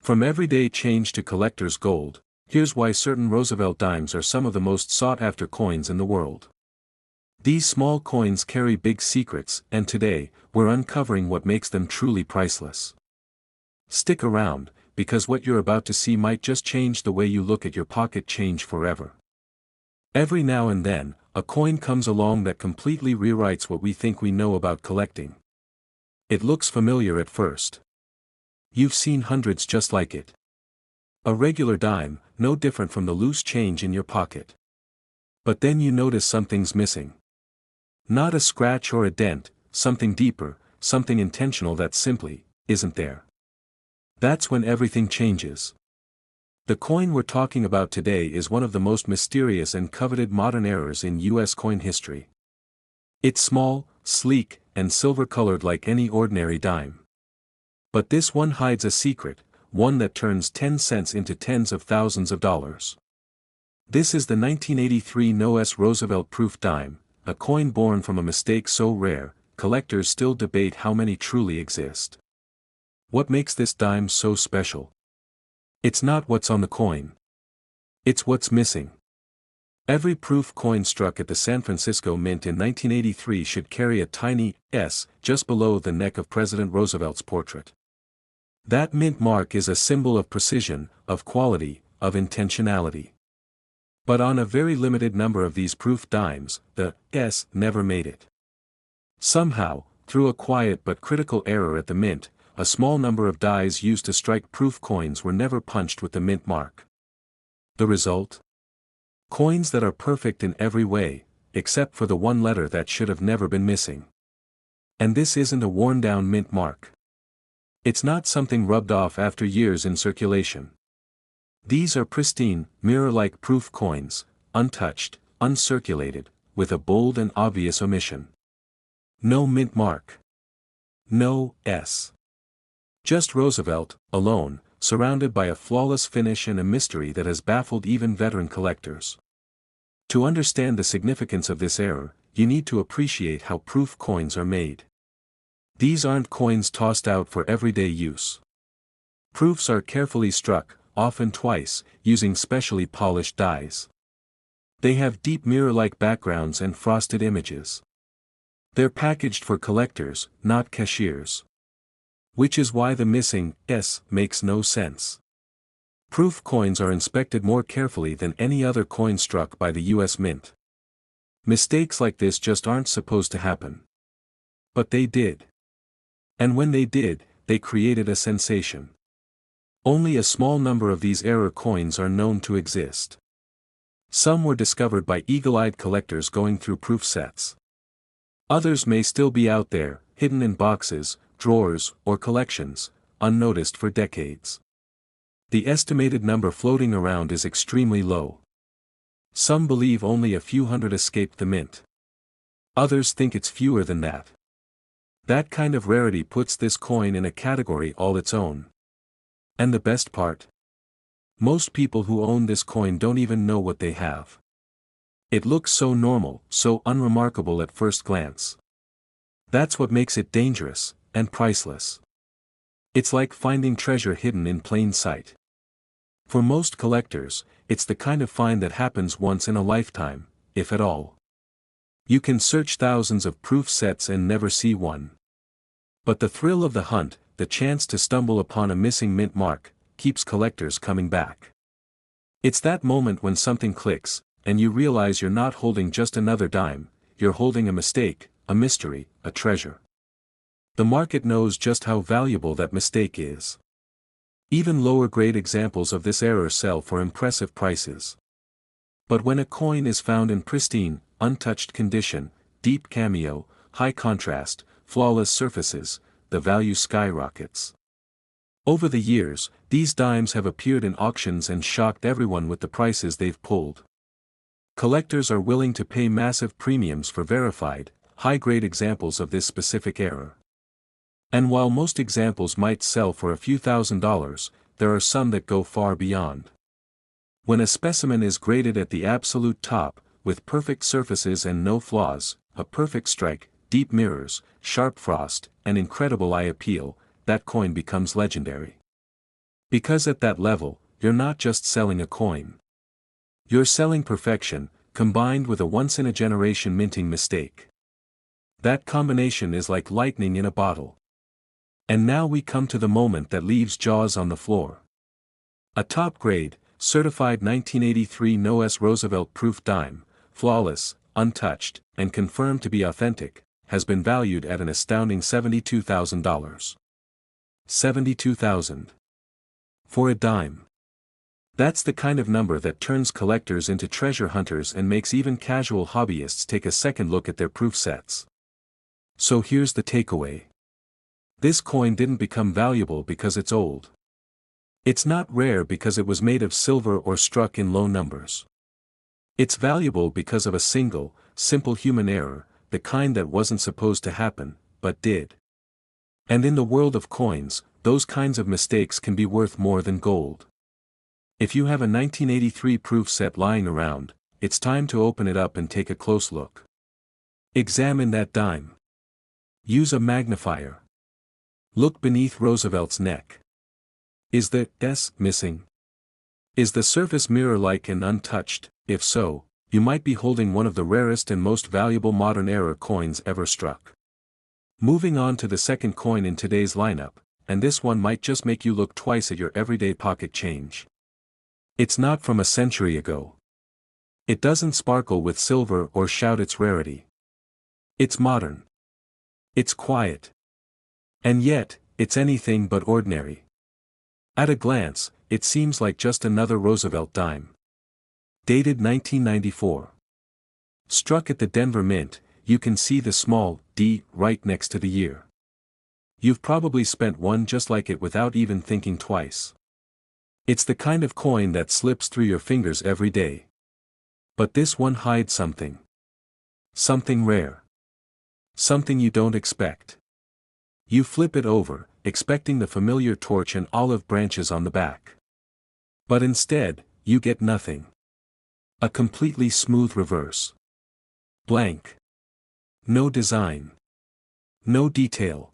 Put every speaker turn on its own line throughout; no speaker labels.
From everyday change to collector's gold, here's why certain Roosevelt dimes are some of the most sought-after coins in the world. These small coins carry big secrets, and today, we're uncovering what makes them truly priceless. Stick around, because what you're about to see might just change the way you look at your pocket change forever. Every now and then, a coin comes along that completely rewrites what we think we know about collecting. It looks familiar at first. You've seen hundreds just like it. A regular dime, no different from the loose change in your pocket. But then you notice something's missing. Not a scratch or a dent, something deeper, something intentional that simply isn't there. That's when everything changes. The coin we're talking about today is one of the most mysterious and coveted modern errors in U.S. coin history. It's small, sleek, and silver-colored like any ordinary dime. But this one hides a secret, one that turns 10 cents into tens of thousands of dollars. This is the 1983 No.S. Roosevelt proof dime, a coin born from a mistake so rare, collectors still debate how many truly exist. What makes this dime so special? It's not what's on the coin. It's what's missing. Every proof coin struck at the San Francisco Mint in 1983 should carry a tiny S just below the neck of President Roosevelt's portrait. That mint mark is a symbol of precision, of quality, of intentionality. But on a very limited number of these proof dimes, the S never made it. Somehow, through a quiet but critical error at the mint, a small number of dies used to strike proof coins were never punched with the mint mark. The result? Coins that are perfect in every way, except for the one letter that should have never been missing. And this isn't a worn-down mint mark. It's not something rubbed off after years in circulation. These are pristine, mirror-like proof coins, untouched, uncirculated, with a bold and obvious omission. No mint mark. No S. Just Roosevelt, alone, surrounded by a flawless finish and a mystery that has baffled even veteran collectors. To understand the significance of this error, you need to appreciate how proof coins are made. These aren't coins tossed out for everyday use. Proofs are carefully struck, often twice, using specially polished dies. They have deep mirror-like backgrounds and frosted images. They're packaged for collectors, not cashiers. Which is why the missing S makes no sense. Proof coins are inspected more carefully than any other coin struck by the U.S. Mint. Mistakes like this just aren't supposed to happen. But they did. And when they did, they created a sensation. Only a small number of these error coins are known to exist. Some were discovered by eagle-eyed collectors going through proof sets. Others may still be out there, hidden in boxes, drawers, or collections, unnoticed for decades. The estimated number floating around is extremely low. Some believe only a few hundred escaped the mint. Others think it's fewer than that. That kind of rarity puts this coin in a category all its own. And the best part? Most people who own this coin don't even know what they have. It looks so normal, so unremarkable at first glance. That's what makes it dangerous, and priceless. It's like finding treasure hidden in plain sight. For most collectors, it's the kind of find that happens once in a lifetime, if at all. You can search thousands of proof sets and never see one. But the thrill of the hunt, the chance to stumble upon a missing mint mark, keeps collectors coming back. It's that moment when something clicks, and you realize you're not holding just another dime, you're holding a mistake, a mystery, a treasure. The market knows just how valuable that mistake is. Even lower-grade examples of this error sell for impressive prices. But when a coin is found in pristine, untouched condition, deep cameo, high contrast, flawless surfaces, the value skyrockets. Over the years, these dimes have appeared in auctions and shocked everyone with the prices they've pulled. Collectors are willing to pay massive premiums for verified, high-grade examples of this specific error. And while most examples might sell for a few $1,000s, there are some that go far beyond. When a specimen is graded at the absolute top, with perfect surfaces and no flaws, a perfect strike, deep mirrors, sharp frost, and incredible eye appeal, that coin becomes legendary. Because at that level, you're not just selling a coin. You're selling perfection, combined with a once-in-a-generation minting mistake. That combination is like lightning in a bottle. And now we come to the moment that leaves jaws on the floor. A top-grade, certified 1983 No-S Roosevelt proof dime, flawless, untouched, and confirmed to be authentic, has been valued at an astounding $72,000. $72,000. For a dime. That's the kind of number that turns collectors into treasure hunters and makes even casual hobbyists take a second look at their proof sets. So here's the takeaway. This coin didn't become valuable because it's old. It's not rare because it was made of silver or struck in low numbers. It's valuable because of a single, simple human error, the kind that wasn't supposed to happen, but did. And in the world of coins, those kinds of mistakes can be worth more than gold. If you have a 1983 proof set lying around, it's time to open it up and take a close look. Examine that dime. Use a magnifier. Look beneath Roosevelt's neck. Is the S missing? Is the surface mirror-like and untouched? If so, you might be holding one of the rarest and most valuable modern-era coins ever struck. Moving on to the second coin in today's lineup, and this one might just make you look twice at your everyday pocket change. It's not from a century ago. It doesn't sparkle with silver or shout its rarity. It's modern. It's quiet. And yet, it's anything but ordinary. At a glance, it seems like just another Roosevelt dime. Dated 1994. Struck at the Denver Mint, you can see the small D right next to the year. You've probably spent one just like it without even thinking twice. It's the kind of coin that slips through your fingers every day. But this one hides something. Something rare. Something you don't expect. You flip it over, expecting the familiar torch and olive branches on the back. But instead, you get nothing. A completely smooth reverse. Blank. No design. No detail.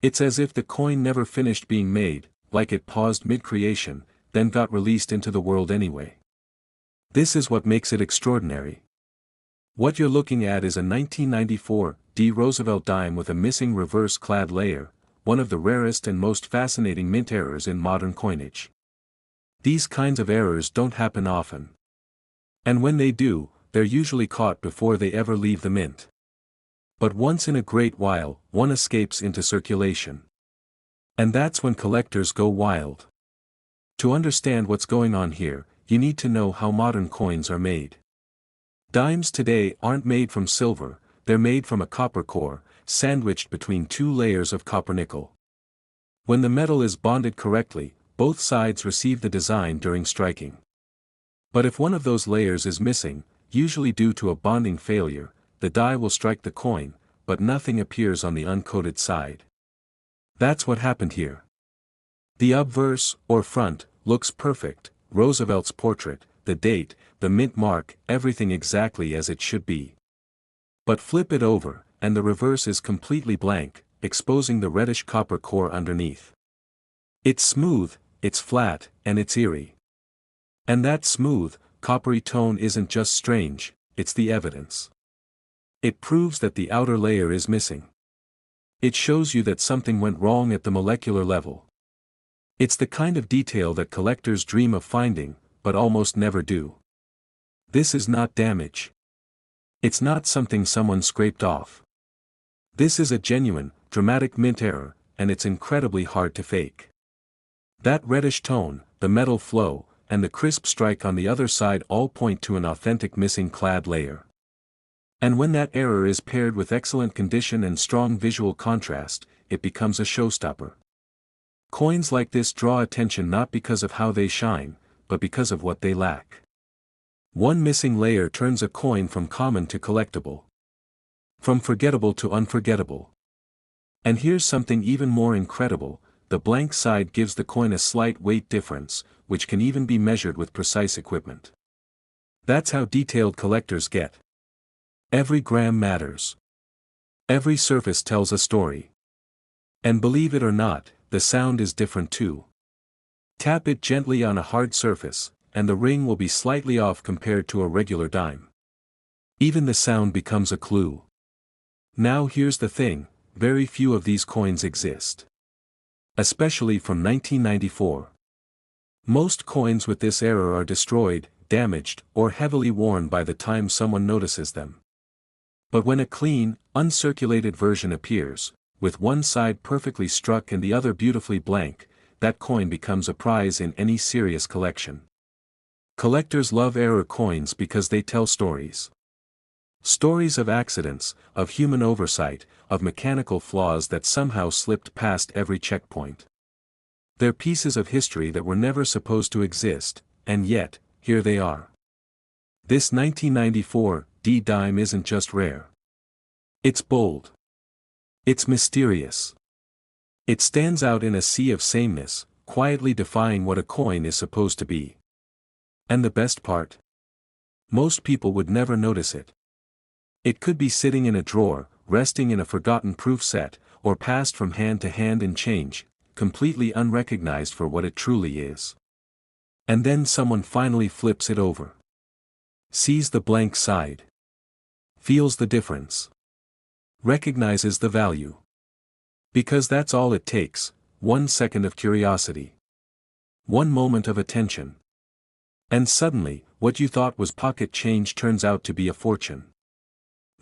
It's as if the coin never finished being made, like it paused mid-creation, then got released into the world anyway. This is what makes it extraordinary. What you're looking at is a 1994 D Roosevelt dime with a missing reverse-clad layer, one of the rarest and most fascinating mint errors in modern coinage. These kinds of errors don't happen often. And when they do, they're usually caught before they ever leave the mint. But once in a great while, one escapes into circulation. And that's when collectors go wild. To understand what's going on here, you need to know how modern coins are made. Dimes today aren't made from silver, they're made from a copper core, sandwiched between two layers of copper-nickel. When the metal is bonded correctly, both sides receive the design during striking. But if one of those layers is missing, usually due to a bonding failure, the die will strike the coin, but nothing appears on the uncoated side. That's what happened here. The obverse, or front, looks perfect, Roosevelt's portrait, the date, the mint mark, everything exactly as it should be. But flip it over, and the reverse is completely blank, exposing the reddish copper core underneath. It's smooth, it's flat, and it's eerie. And that smooth, coppery tone isn't just strange, it's the evidence. It proves that the outer layer is missing. It shows you that something went wrong at the molecular level. It's the kind of detail that collectors dream of finding, but almost never do. This is not damage. It's not something someone scraped off. This is a genuine, dramatic mint error, and it's incredibly hard to fake. That reddish tone, the metal flow, and the crisp strike on the other side all point to an authentic missing clad layer. And when that error is paired with excellent condition and strong visual contrast, it becomes a showstopper. Coins like this draw attention not because of how they shine, but because of what they lack. One missing layer turns a coin from common to collectible. From forgettable to unforgettable. And here's something even more incredible, the blank side gives the coin a slight weight difference, which can even be measured with precise equipment. That's how detailed collectors get. Every gram matters. Every surface tells a story. And believe it or not, the sound is different too. Tap it gently on a hard surface, and the ring will be slightly off compared to a regular dime. Even the sound becomes a clue. Now here's the thing, very few of these coins exist. Especially from 1994. Most coins with this error are destroyed, damaged, or heavily worn by the time someone notices them. But when a clean, uncirculated version appears, with one side perfectly struck and the other beautifully blank, that coin becomes a prize in any serious collection. Collectors love error coins because they tell stories. Stories of accidents, of human oversight, of mechanical flaws that somehow slipped past every checkpoint. They're pieces of history that were never supposed to exist, and yet, here they are. This 1994 D dime isn't just rare. It's bold. It's mysterious. It stands out in a sea of sameness, quietly defying what a coin is supposed to be. And the best part? Most people would never notice it. It could be sitting in a drawer, resting in a forgotten proof set, or passed from hand to hand in change, completely unrecognized for what it truly is. And then someone finally flips it over. Sees the blank side. Feels the difference. Recognizes the value. Because that's all it takes, 1 second of curiosity. 1 moment of attention. And suddenly, what you thought was pocket change turns out to be a fortune.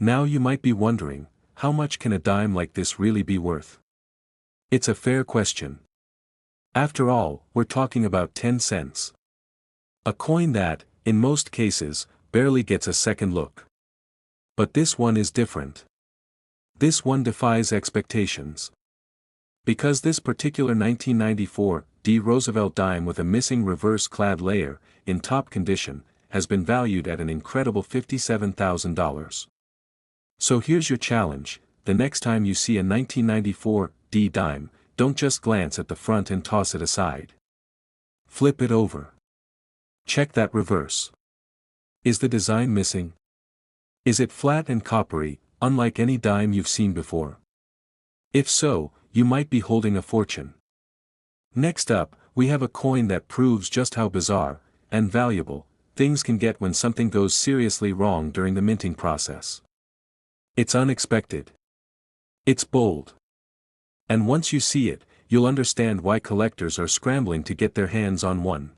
Now you might be wondering, how much can a dime like this really be worth? It's a fair question. After all, we're talking about 10 cents. A coin that, in most cases, barely gets a second look. But this one is different. This one defies expectations. Because this particular 1994 D Roosevelt dime with a missing reverse-clad layer, in top condition, has been valued at an incredible $57,000. So here's your challenge: the next time you see a 1994 D dime, don't just glance at the front and toss it aside. Flip it over. Check that reverse. Is the design missing? Is it flat and coppery, unlike any dime you've seen before? If so, you might be holding a fortune. Next up, we have a coin that proves just how bizarre, and valuable, things can get when something goes seriously wrong during the minting process. It's unexpected. It's bold. And once you see it, you'll understand why collectors are scrambling to get their hands on one.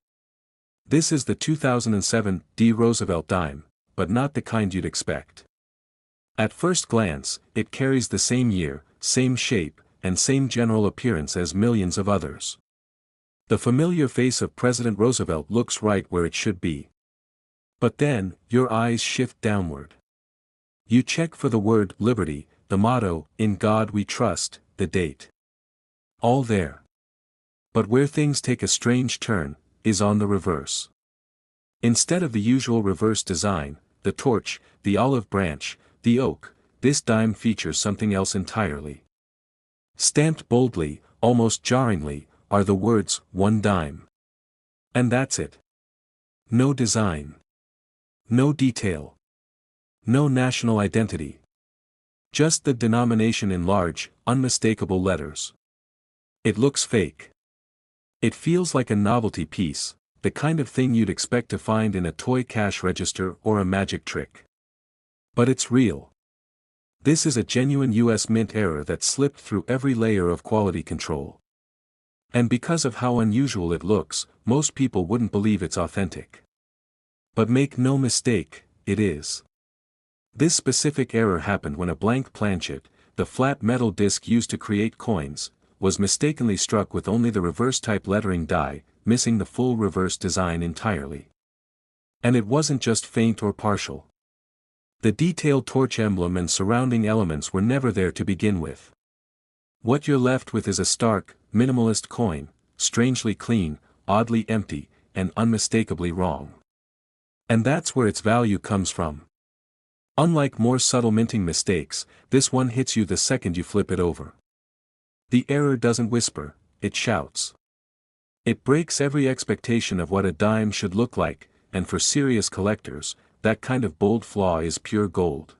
This is the 2007 D Roosevelt dime, but not the kind you'd expect. At first glance, it carries the same year, same shape, and same general appearance as millions of others. The familiar face of President Roosevelt looks right where it should be. But then, your eyes shift downward. You check for the word liberty, the motto, "In God We Trust," the date. All there. But where things take a strange turn, is on the reverse. Instead of the usual reverse design, the torch, the olive branch, the oak, this dime features something else entirely. Stamped boldly, almost jarringly, are the words, "One dime." And that's it. No design. No detail. No national identity. Just the denomination in large, unmistakable letters. It looks fake. It feels like a novelty piece, the kind of thing you'd expect to find in a toy cash register or a magic trick. But it's real. This is a genuine US Mint error that slipped through every layer of quality control. And because of how unusual it looks, most people wouldn't believe it's authentic. But make no mistake, it is. This specific error happened when a blank planchet, the flat metal disc used to create coins, was mistakenly struck with only the reverse-type lettering die, missing the full reverse design entirely. And it wasn't just faint or partial. The detailed torch emblem and surrounding elements were never there to begin with. What you're left with is a stark, minimalist coin, strangely clean, oddly empty, and unmistakably wrong. And that's where its value comes from. Unlike more subtle minting mistakes, this one hits you the second you flip it over. The error doesn't whisper, it shouts. It breaks every expectation of what a dime should look like, and for serious collectors, that kind of bold flaw is pure gold.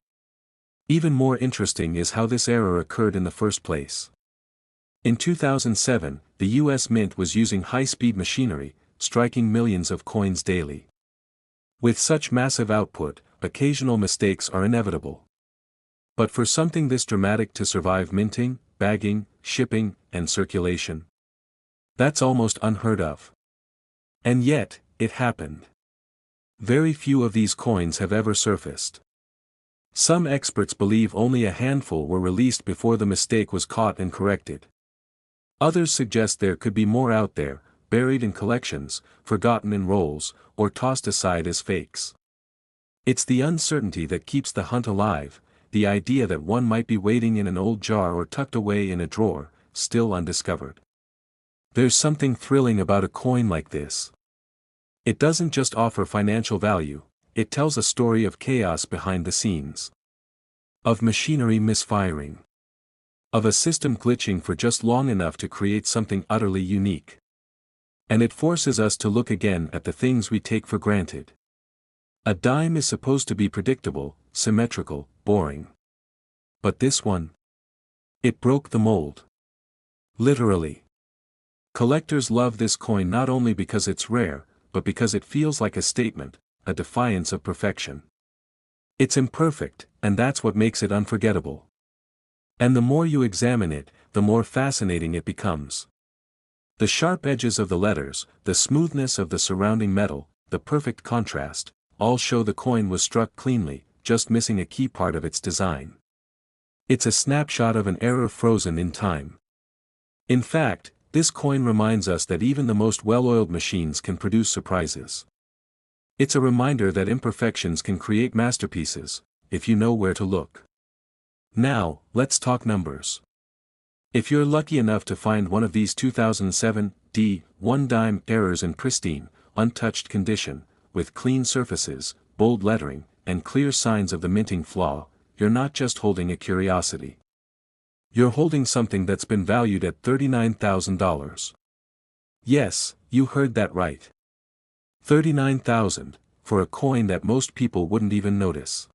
Even more interesting is how this error occurred in the first place. In 2007, the US Mint was using high-speed machinery, striking millions of coins daily. With such massive output, occasional mistakes are inevitable. But for something this dramatic to survive minting, bagging, shipping, and circulation, that's almost unheard of. And yet, it happened. Very few of these coins have ever surfaced. Some experts believe only a handful were released before the mistake was caught and corrected. Others suggest there could be more out there, buried in collections, forgotten in rolls, or tossed aside as fakes. It's the uncertainty that keeps the hunt alive, the idea that one might be waiting in an old jar or tucked away in a drawer, still undiscovered. There's something thrilling about a coin like this. It doesn't just offer financial value, it tells a story of chaos behind the scenes. Of machinery misfiring. Of a system glitching for just long enough to create something utterly unique. And it forces us to look again at the things we take for granted. A dime is supposed to be predictable, symmetrical, boring. But this one? It broke the mold. Literally. Collectors love this coin not only because it's rare, but because it feels like a statement, a defiance of perfection. It's imperfect, and that's what makes it unforgettable. And the more you examine it, the more fascinating it becomes. The sharp edges of the letters, the smoothness of the surrounding metal, the perfect contrast, all show the coin was struck cleanly, just missing a key part of its design. It's a snapshot of an error frozen in time. In fact, this coin reminds us that even the most well-oiled machines can produce surprises. It's a reminder that imperfections can create masterpieces, if you know where to look. Now, let's talk numbers. If you're lucky enough to find one of these 2007 D1 dime errors in pristine, untouched condition, with clean surfaces, bold lettering, and clear signs of the minting flaw, you're not just holding a curiosity. You're holding something that's been valued at $39,000. Yes, you heard that right. $39,000, for a coin that most people wouldn't even notice.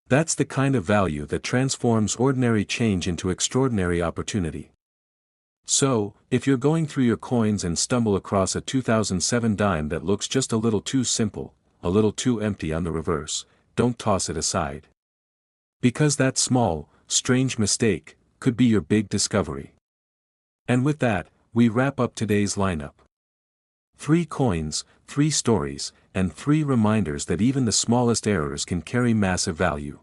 That's the kind of value that transforms ordinary change into extraordinary opportunity. So, if you're going through your coins and stumble across a 2007 dime that looks just a little too simple, a little too empty on the reverse, don't toss it aside. Because that small, strange mistake could be your big discovery. And with that, we wrap up today's lineup. 3 coins, 3 stories, and 3 reminders that even the smallest errors can carry massive value.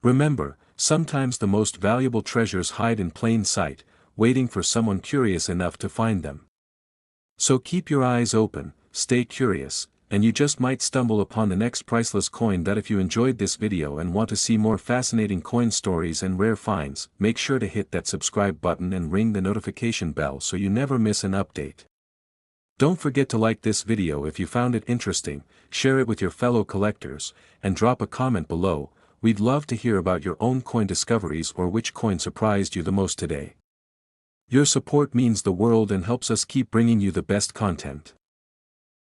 Remember, sometimes the most valuable treasures hide in plain sight, waiting for someone curious enough to find them. So keep your eyes open, stay curious, and you just might stumble upon the next priceless coin. That if you enjoyed this video and want to see more fascinating coin stories and rare finds, make sure to hit that subscribe button and ring the notification bell so you never miss an update. Don't forget to like this video if you found it interesting, share it with your fellow collectors, and drop a comment below. We'd love to hear about your own coin discoveries or which coin surprised you the most today. Your support means the world and helps us keep bringing you the best content.